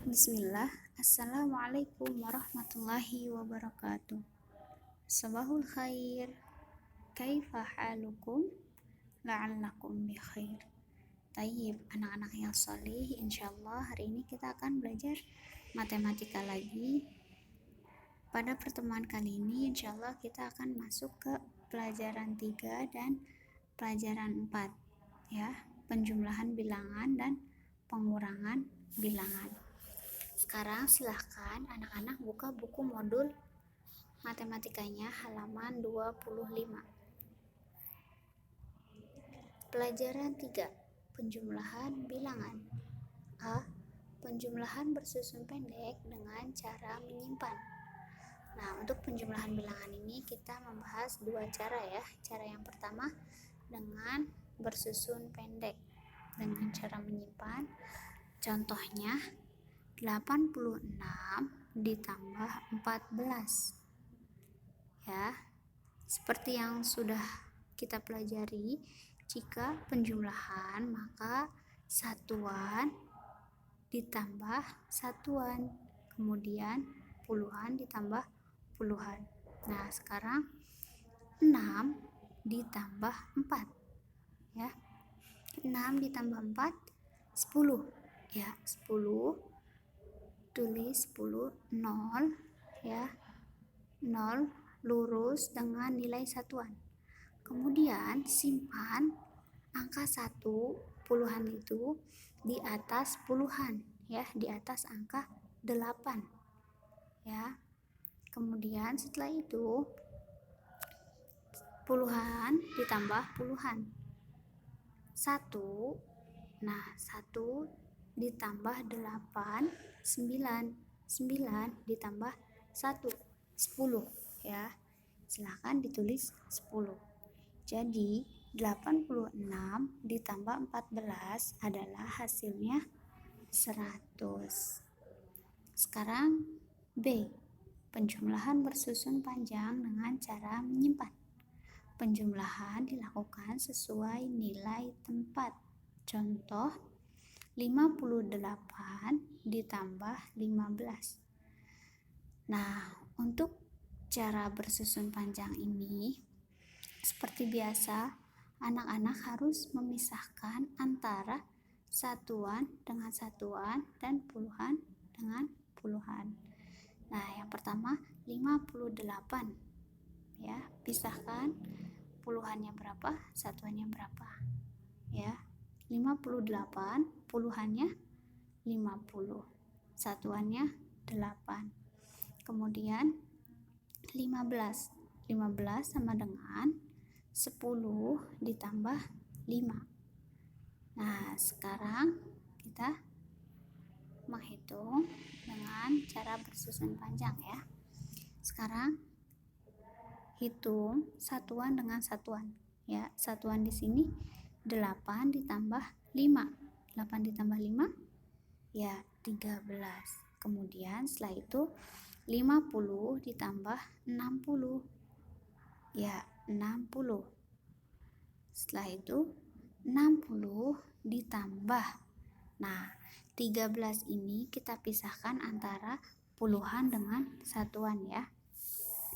Bismillah. Assalamualaikum warahmatullahi wabarakatuh. Sabahul khair. Kaifa halukum? La'allakum bi khair. Tayyib, anak-anak yang salih, insyaallah hari ini kita akan belajar matematika lagi. Pada pertemuan kali ini insyaallah kita akan masuk ke pelajaran 3 dan pelajaran 4 ya, penjumlahan bilangan dan pengurangan bilangan. Sekarang silahkan anak-anak buka buku modul matematikanya halaman 25. Pelajaran 3, penjumlahan bilangan. A. Penjumlahan bersusun pendek dengan cara menyimpan. Nah, untuk penjumlahan bilangan ini kita membahas dua cara ya. Cara yang pertama dengan bersusun pendek dengan cara menyimpan. Contohnya 86 ditambah 14 ya, seperti yang sudah kita pelajari, jika penjumlahan maka satuan ditambah satuan, kemudian puluhan ditambah puluhan. Nah, sekarang 6 ditambah 4 ya, 6 ditambah 4 10 ya, 10, tulis 10, 0 ya, 0 lurus dengan nilai satuan. Kemudian simpan angka 1 puluhan itu di atas puluhan ya, di atas angka 8 ya. Kemudian setelah itu puluhan ditambah puluhan 1, nah 1 ditambah 8 9, 9 ditambah 1 10 ya, silahkan ditulis 10. Jadi 86 ditambah 14 adalah hasilnya 100. Sekarang B, penjumlahan bersusun panjang dengan cara menyimpan. Penjumlahan dilakukan sesuai nilai tempat. Contoh 58 ditambah 15. Nah, untuk cara bersusun panjang ini seperti biasa, anak-anak harus memisahkan antara satuan dengan satuan dan puluhan dengan puluhan. Nah, yang pertama 58 ya, pisahkan puluhannya berapa, satuannya berapa ya. 58 puluhannya 50, satuannya 8. Kemudian 15 sama dengan 10 ditambah 5. Nah, sekarang kita menghitung dengan cara bersusun panjang ya. Sekarang hitung satuan dengan satuan ya. Satuan di sini 8 ditambah 5. 8 ditambah 5 ya 13. Kemudian setelah itu 50 ditambah 60 ya 60. Setelah itu 60 ditambah, nah 13 ini kita pisahkan antara puluhan dengan satuan ya.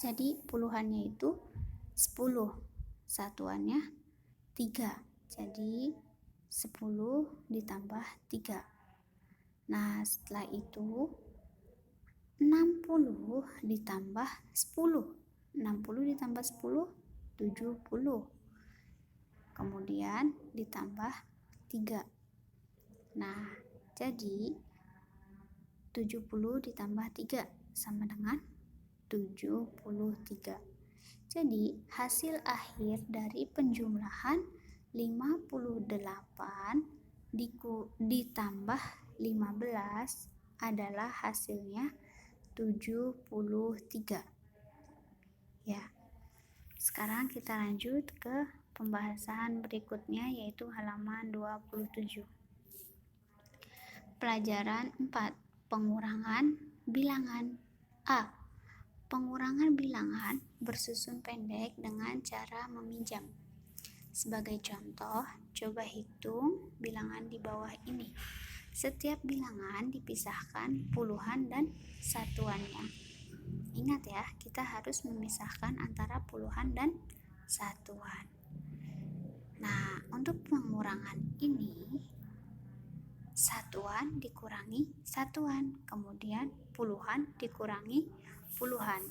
Jadi puluhannya itu 10, satuannya 3. Jadi 10 ditambah 3. Nah, setelah itu 60 ditambah 10. 60 ditambah 10 70. Kemudian ditambah 3. Nah, jadi 70 ditambah 3 sama dengan 73. Jadi hasil akhir dari penjumlahan 58 ditambah 15 adalah hasilnya 73 ya. Sekarang kita lanjut ke pembahasan berikutnya, yaitu halaman 27. Pelajaran 4, pengurangan bilangan. A. Pengurangan bilangan bersusun pendek dengan cara meminjam. Sebagai contoh, coba hitung bilangan di bawah ini. Setiap bilangan dipisahkan puluhan dan satuannya. Ingat ya, kita harus memisahkan antara puluhan dan satuan. Nah, untuk pengurangan ini, satuan dikurangi satuan, kemudian puluhan dikurangi puluhan.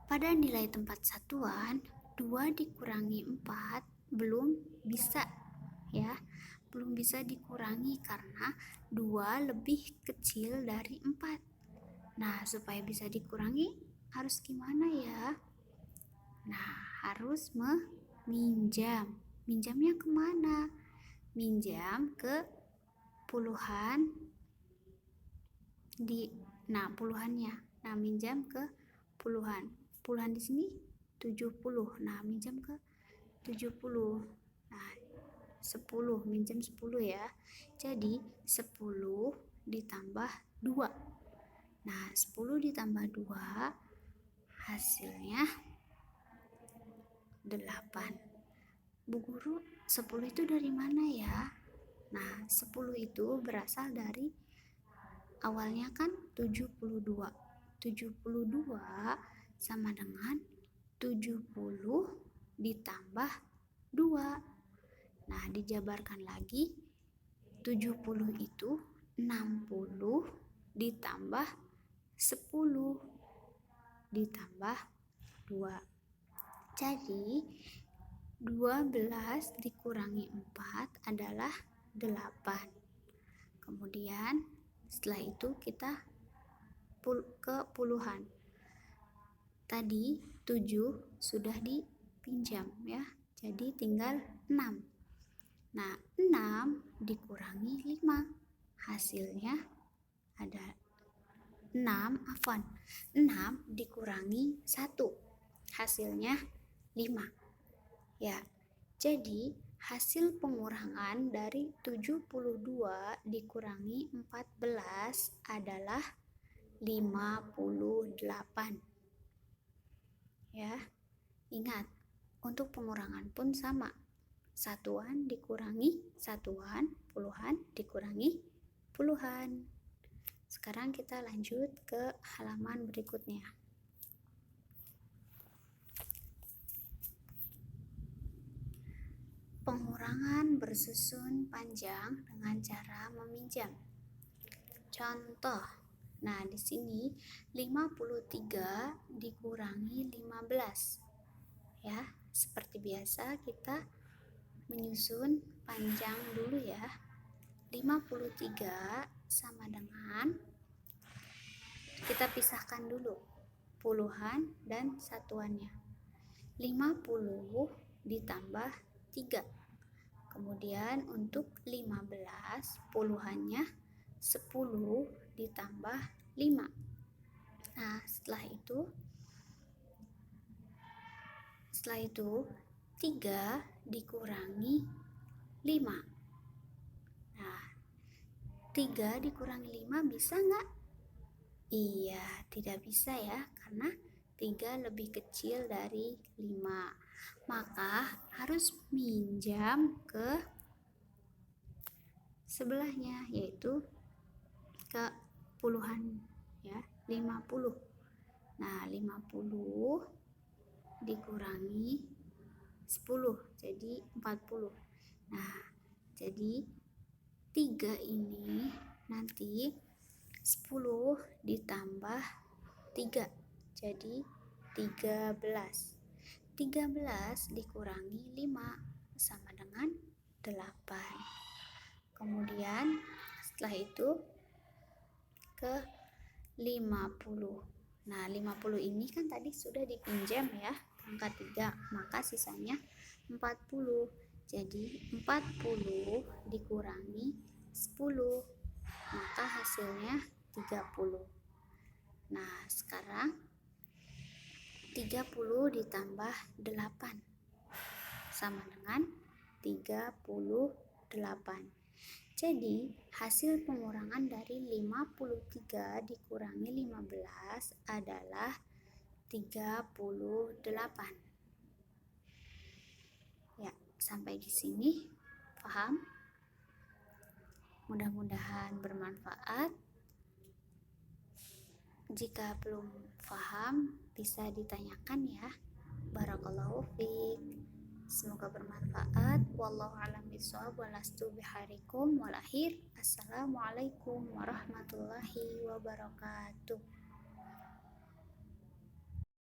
Pada nilai tempat satuan, 2 dikurangi 4 belum bisa ya. Belum bisa dikurangi karena 2 lebih kecil dari 4. Nah, supaya bisa dikurangi harus gimana ya? Nah, harus meminjam. Minjamnya kemana? Minjam ke puluhan puluhannya. Nah, minjam ke puluhan. Puluhan di sini 70. Nah, minjam ke 70. Nah, 10, minjam 10 ya. Jadi 10 ditambah 2. Nah, 10 ditambah 2 hasilnya 8. Bu Guru, 10 itu dari mana ya? Nah, 10 itu berasal dari awalnya kan 72. 72 sama dengan 70 ditambah 2. Nah, dijabarkan lagi, 70 itu 60 ditambah 10 ditambah 2. Jadi 12 dikurangi 4 adalah 8. Kemudian setelah itu kita ke puluhan. Tadi 7 sudah dipinjam ya. Jadi tinggal 6. Nah, 6 dikurangi 5. Hasilnya ada 6 dikurangi 1. Hasilnya 5. Ya. Jadi hasil pengurangan dari 72 dikurangi 14 adalah 58. Ya. Ingat, untuk pengurangan pun sama. Satuan dikurangi satuan, puluhan dikurangi puluhan. Sekarang kita lanjut ke halaman berikutnya. Pengurangan bersusun panjang dengan cara meminjam. Contoh. Nah, di sini 53 dikurangi 15. Ya, seperti biasa kita menyusun panjang dulu ya. 53 sama dengan, kita pisahkan dulu puluhan dan satuannya. 50 ditambah 3. Kemudian untuk 15 puluhannya 10 ditambah 5. Nah, setelah itu 3 dikurangi 5. Nah, 3 dikurangi 5 bisa nggak? Iya, tidak bisa ya, karena 3 lebih kecil dari 5. Maka harus minjam ke sebelahnya, yaitu ke puluhan ya, 50. Nah, 50 dikurangi 10 jadi 40. Nah, jadi 3 ini nanti 10 ditambah 3 jadi 13. 13 dikurangi 5 sama dengan 8. Kemudian setelah itu ke 50. Nah, 50 ini kan tadi sudah dipinjam ya, angka 3, maka sisanya 40. Jadi 40 dikurangi 10, maka hasilnya 30. Nah, sekarang 30 ditambah 8 sama dengan 38. Jadi, hasil pengurangan dari 53 dikurangi 15 adalah 38. Ya, sampai di sini paham? Mudah-mudahan bermanfaat. Jika belum paham, bisa ditanyakan ya. Barakallahu fiik. Semoga bermanfaat. Wallahu a'lam bishawab. Walastu biharikum walahir. Assalamualaikum warahmatullahi wabarakatuh.